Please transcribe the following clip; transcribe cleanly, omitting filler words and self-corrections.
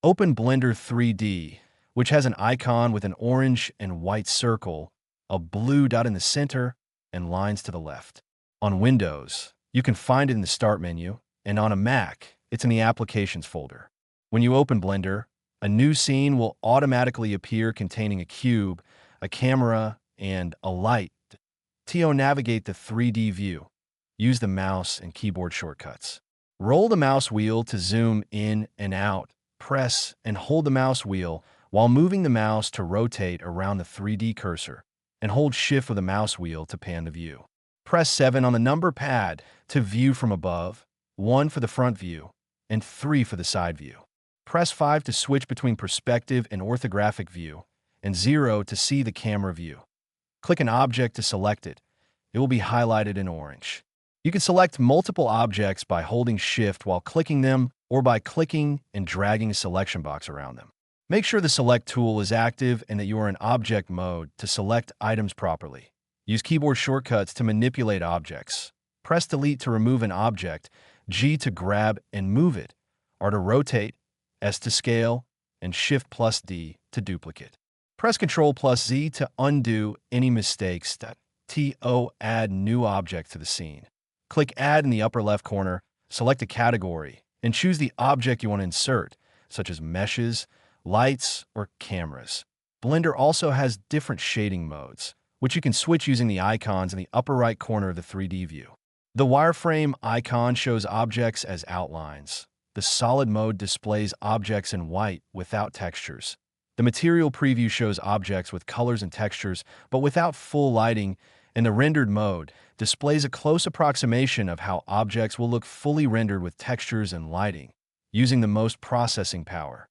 Open Blender 3D, which has an icon with an orange and white circle, a blue dot in the center, and lines to the left. On Windows, you can find it in the Start menu, and on a Mac, it's in the Applications folder. When you open Blender, a new scene will automatically appear containing a cube, a camera, and a light. To navigate the 3D view, use the mouse and keyboard shortcuts. Roll the mouse wheel to zoom in and out. Press and hold the mouse wheel while moving the mouse to rotate around the 3D cursor, and hold Shift with the mouse wheel to pan the view. Press 7 on the number pad to view from above, 1 for the front view, and 3 for the side view. Press 5 to switch between perspective and orthographic view, and 0 to see the camera view. Click an object to select it. It will be highlighted in orange. You can select multiple objects by holding Shift while clicking them, or by clicking and dragging a selection box around them. Make sure the Select tool is active and that you are in object mode to select items properly. Use keyboard shortcuts to manipulate objects. Press Delete to remove an object, G to grab and move it, R to rotate, S to scale, and Shift+D to duplicate. Press Ctrl+Z to undo any mistakes. Add new object to the scene. Click Add in the upper left corner, select a category, and choose the object you want to insert, such as meshes, lights, or cameras. Blender also has different shading modes, which you can switch using the icons in the upper right corner of the 3D view. The wireframe icon shows objects as outlines. The solid mode displays objects in white without textures. The material preview shows objects with colors and textures, but without full lighting, and the rendered mode displays a close approximation of how objects will look fully rendered with textures and lighting, using the most processing power.